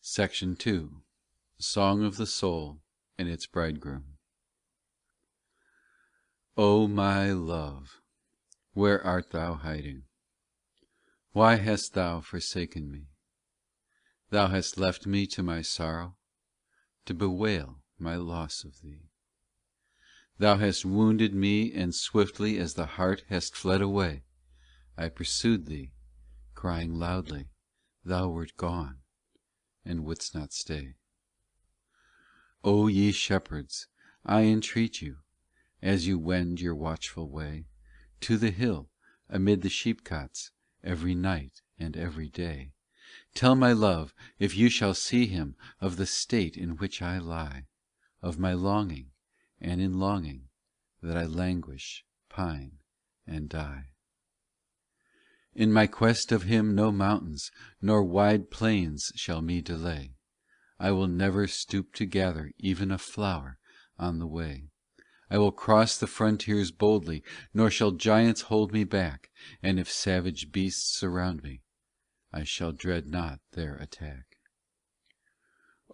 Section 2. Song of the Soul and its Bridegroom. O my love, where art thou hiding? Why hast thou forsaken me? Thou hast left me to my sorrow, to bewail my loss of thee. Thou hast wounded me, and swiftly as the hart hast fled away, I pursued thee, crying loudly, thou wert gone, and wouldst not stay. O ye shepherds, I entreat you, as you wend your watchful way, to the hill, amid the sheepcots, every night and every day, tell my love, if you shall see him, of the state in which I lie, of my longing, and in longing, that I languish, pine, and die. In my quest of him no mountains nor wide plains shall me delay. I will never stoop to gather even a flower on the way. I will cross the frontiers boldly, nor shall giants hold me back, and if savage beasts surround me, I shall dread not their attack.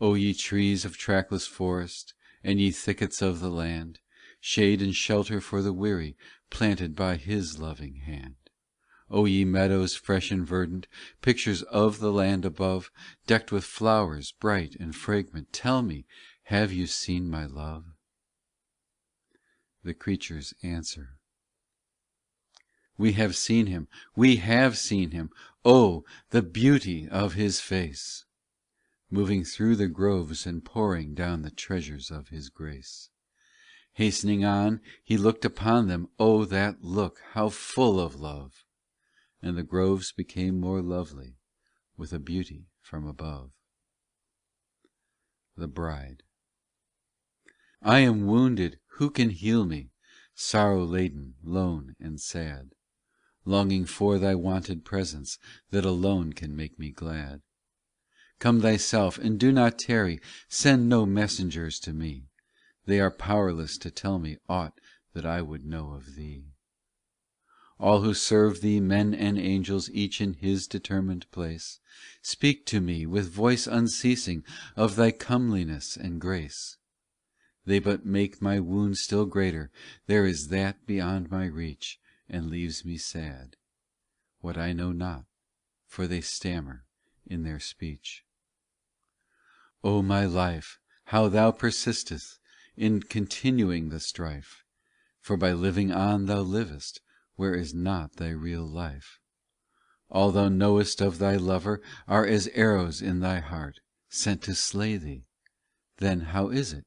O ye trees of trackless forest, and ye thickets of the land, shade and shelter for the weary, planted by His loving hand. O ye meadows fresh and verdant, pictures of the land above, decked with flowers bright and fragrant, tell me, have you seen my love? The creatures answer, we have seen him, we have seen him. Oh, the beauty of his face, moving through the groves and pouring down the treasures of his grace. Hastening on, he looked upon them, oh, that look, how full of love! And the groves became more lovely with a beauty from above. The Bride. I am wounded, who can heal me? Sorrow laden, lone and sad, longing for thy wonted presence, that alone can make me glad. Come thyself, and do not tarry, send no messengers to me, they are powerless to tell me aught that I would know of thee. All who serve thee, men and angels, each in his determined place, speak to me with voice unceasing of thy comeliness and grace. They but make my wound still greater, there is that beyond my reach, and leaves me sad, what I know not, for they stammer in their speech. O my life, how thou persistest in continuing the strife, for by living on thou livest, where is not thy real life. All thou knowest of thy lover are as arrows in thy heart, sent to slay thee. Then how is it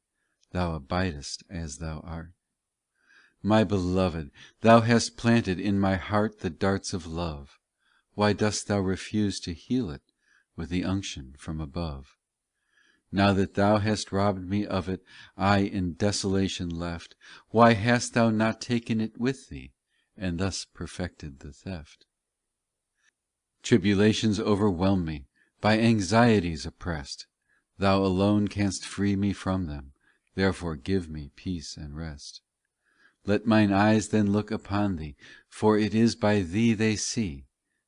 thou abidest as thou art? My beloved, thou hast planted in my heart the darts of love. Why dost thou refuse to heal it with the unction from above? Now that thou hast robbed me of it, I in desolation left, why hast thou not taken it with thee, and thus perfected the theft? Tribulations overwhelm me, by anxieties oppressed. Thou alone canst free me from them, therefore give me peace and rest. Let mine eyes then look upon thee, for it is by thee they see.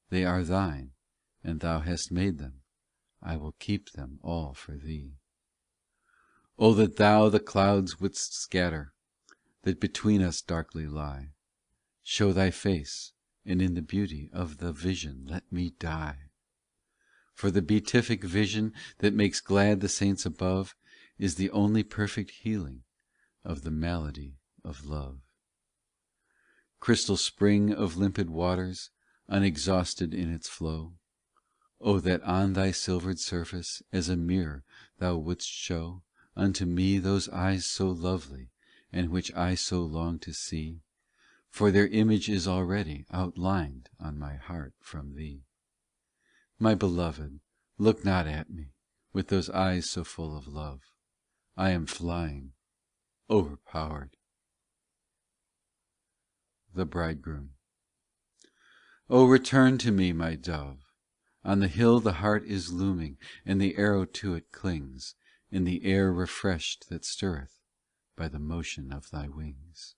They are thine, and thou hast made them. I will keep them all for thee. O that thou the clouds wouldst scatter, that between us darkly lie. Show thy face, and in the beauty of the vision let me die. For the beatific vision that makes glad the saints above is the only perfect healing of the malady of love. Crystal spring of limpid waters, unexhausted in its flow, O that on thy silvered surface as a mirror thou wouldst show unto me those eyes so lovely, and which I so long to see, for their image is already outlined on my heart from thee. My beloved, look not at me with those eyes so full of love. I am flying, overpowered. The Bridegroom. O return to me, my dove. On the hill the hart is looming, and the arrow to it clings, in the air refreshed that stirreth by the motion of thy wings.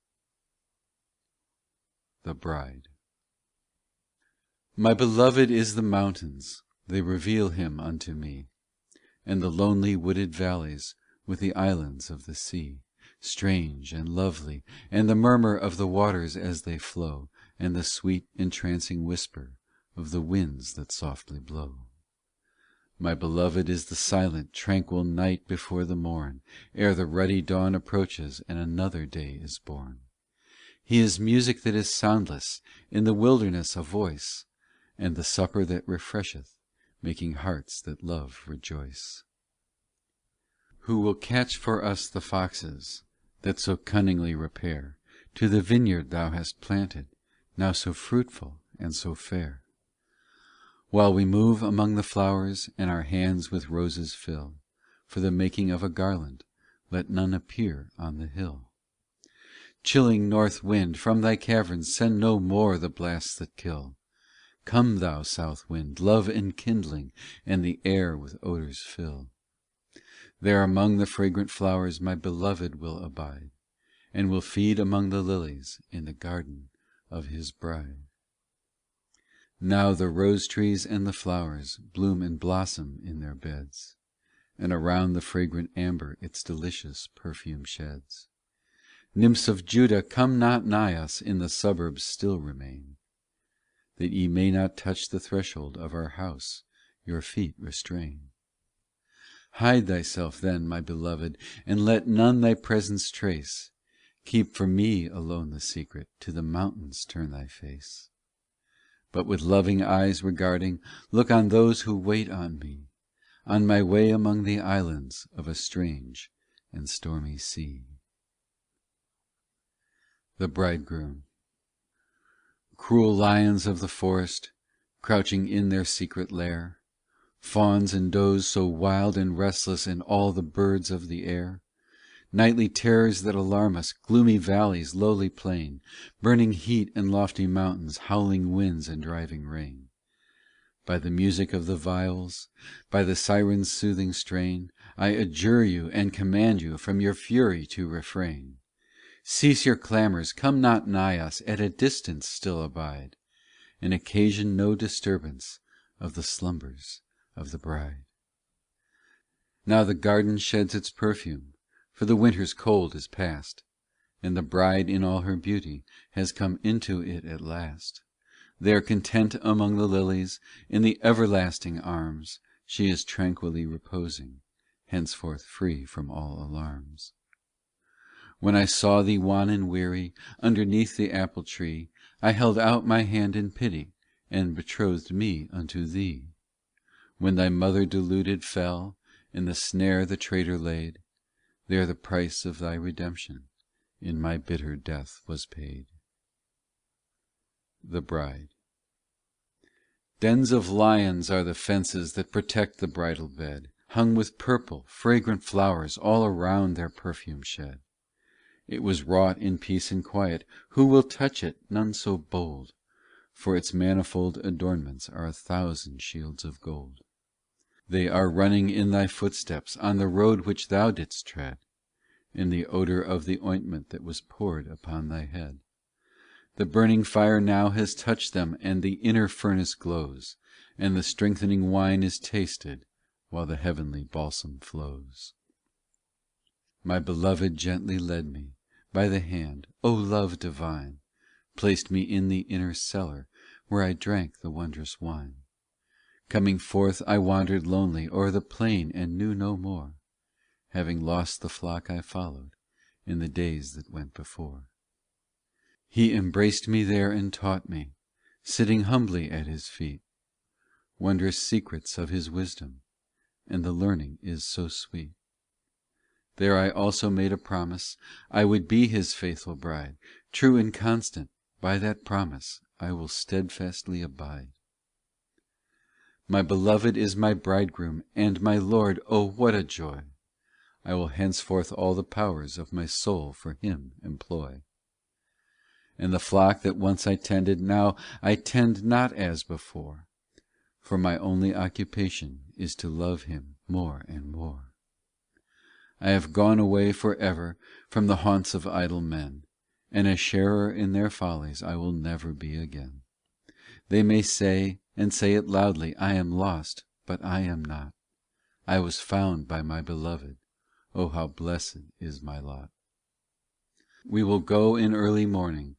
The Bride. My beloved is the mountains, they reveal him unto me. and the lonely wooded valleys with the islands of the sea, strange and lovely, and the murmur of the waters as they flow, and the sweet entrancing whisper of the winds that softly blow. My beloved is the silent, tranquil night before the morn, ere the ruddy dawn approaches and another day is born. He is music that is soundless, in the wilderness a voice, and the supper that refresheth, making hearts that love rejoice. Who will catch for us the foxes that so cunningly repair to the vineyard thou hast planted, now so fruitful and so fair? While we move among the flowers, and our hands with roses fill, for the making of a garland, let none appear on the hill. Chilling north wind, from thy caverns send no more the blasts that kill. Come thou south wind, love enkindling, and the air with odours fill. There among the fragrant flowers my beloved will abide, and will feed among the lilies in the garden of his bride. Now the rose trees and the flowers bloom and blossom in their beds, and around the fragrant amber its delicious perfume sheds. Nymphs of Judah, come not nigh us, in the suburbs still remain, that ye may not touch the threshold of our house, your feet restrain. Hide thyself then, my beloved, and let none thy presence trace. Keep for me alone the secret, to the mountains turn thy face. But with loving eyes regarding, look on those who wait on me, on my way among the islands of a strange and stormy sea. The Bridegroom. Cruel lions of the forest, crouching in their secret lair, fawns and does so wild and restless, and all the birds of the air, nightly terrors that alarm us, gloomy valleys, lowly plain, burning heat and lofty mountains, howling winds and driving rain. By the music of the viols, by the siren's soothing strain, I adjure you and command you from your fury to refrain. Cease your clamours, come not nigh us, at a distance still abide, and occasion no disturbance of the slumbers of the bride. Now the garden sheds its perfume, for the winter's cold is past, and the bride in all her beauty has come into it at last. There content among the lilies, in the everlasting arms, she is tranquilly reposing, henceforth free from all alarms. When I saw thee wan and weary, underneath the apple tree, I held out my hand in pity, and betrothed me unto thee. When thy mother deluded fell, in the snare the traitor laid, there the price of thy redemption in my bitter death was paid. The Bride. Dens of lions are the fences that protect the bridal bed, hung with purple, fragrant flowers all around their perfume shed. It was wrought in peace and quiet, who will touch it? None so bold, for its manifold adornments are 1,000 shields of gold. They are running in thy footsteps, on the road which thou didst tread, in the odour of the ointment that was poured upon thy head. The burning fire now has touched them, and the inner furnace glows, and the strengthening wine is tasted, while the heavenly balsam flows. My beloved gently led me by the hand, O love divine, placed me in the inner cellar, where I drank the wondrous wine. Coming forth I wandered lonely o'er the plain, and knew no more, having lost the flock I followed in the days that went before. He embraced me there and taught me, sitting humbly at his feet, wondrous secrets of his wisdom, and the learning is so sweet. There I also made a promise I would be his faithful bride, true and constant, by that promise I will steadfastly abide. My beloved is my bridegroom, and my Lord, oh what a joy! I will henceforth all the powers of my soul for him employ. And the flock that once I tended, now I tend not as before, for my only occupation is to love him more and more. I have gone away for ever from the haunts of idle men, and a sharer in their follies I will never be again. They may say, and say it loudly, I am lost, but I am not. I was found by my beloved. Oh, how blessed is my lot. We will go in early morning,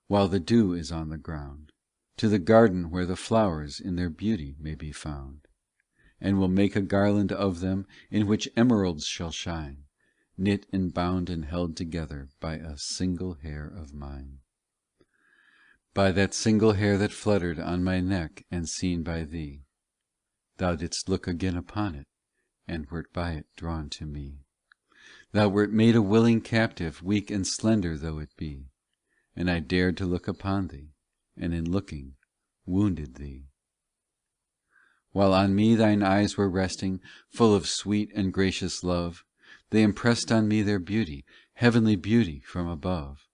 while the dew is on the ground, to the garden where the flowers in their beauty may be found, and will make a garland of them in which emeralds shall shine, knit and bound and held together by a single hair of mine. By that single hair that fluttered on my neck and seen by thee, thou didst look again upon it, and wert by it drawn to me. Thou wert made a willing captive, weak and slender though it be, and I dared to look upon thee, and in looking wounded thee. While on me thine eyes were resting, full of sweet and gracious love, they impressed on me their beauty, heavenly beauty from above.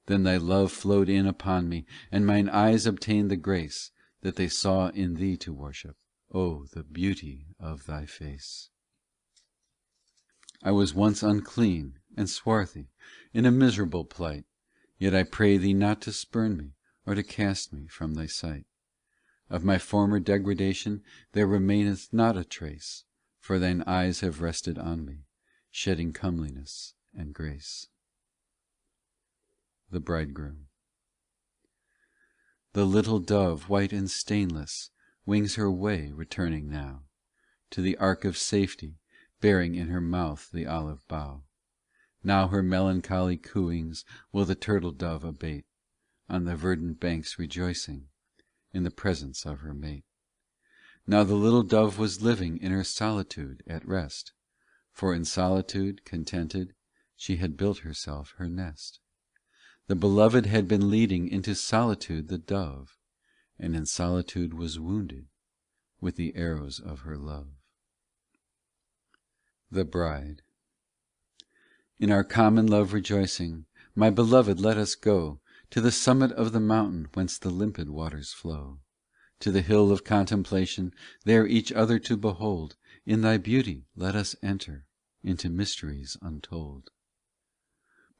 Then thy love flowed in upon me, and mine eyes obtained the grace that they saw in thee to worship. Oh, the beauty of thy face! I was once unclean and swarthy, in a miserable plight, yet I pray thee not to spurn me, or to cast me from thy sight. Of my former degradation there remaineth not a trace, for thine eyes have rested on me, shedding comeliness and grace. The Bridegroom. The little dove, white and stainless, wings her way, returning now to the ark of safety, bearing in her mouth the olive bough. Now her melancholy cooings will the turtle dove abate, on the verdant banks rejoicing in the presence of her mate. Now the little dove was living in her solitude at rest, for in solitude contented she had built herself her nest. The beloved had been leading into solitude the dove, and in solitude was wounded with the arrows of her love. The Bride. In our common love rejoicing, my beloved, let us go to the summit of the mountain whence the limpid waters flow, to the hill of contemplation, there each other to behold. In thy beauty let us enter into mysteries untold.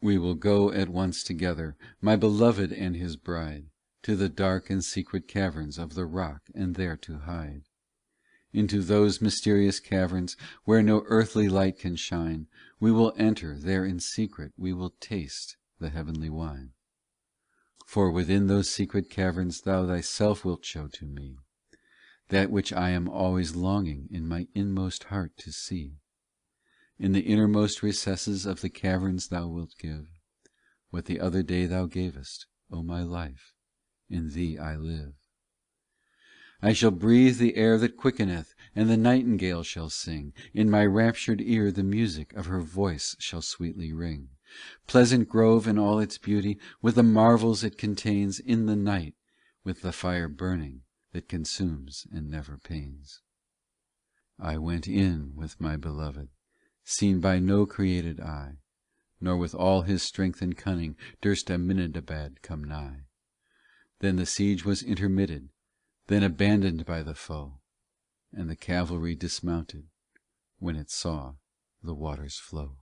We will go at once together, my beloved and his bride, to the dark and secret caverns of the rock, and there to hide. Into those mysterious caverns where no earthly light can shine, we will enter, there in secret we will taste the heavenly wine. For within those secret caverns thou thyself wilt show to me that which I am always longing in my inmost heart to see. In the innermost recesses of the caverns thou wilt give what the other day thou gavest, O my life, in thee I live. I shall breathe the air that quickeneth, and the nightingale shall sing. In my raptured ear the music of her voice shall sweetly ring. Pleasant grove in all its beauty, with the marvels it contains, in the night, with the fire burning that consumes and never pains. I went in with my beloved, seen by no created eye, nor with all his strength and cunning durst Aminadabad come nigh. Then the siege was intermitted, then abandoned by the foe, and the cavalry dismounted when it saw the waters flow.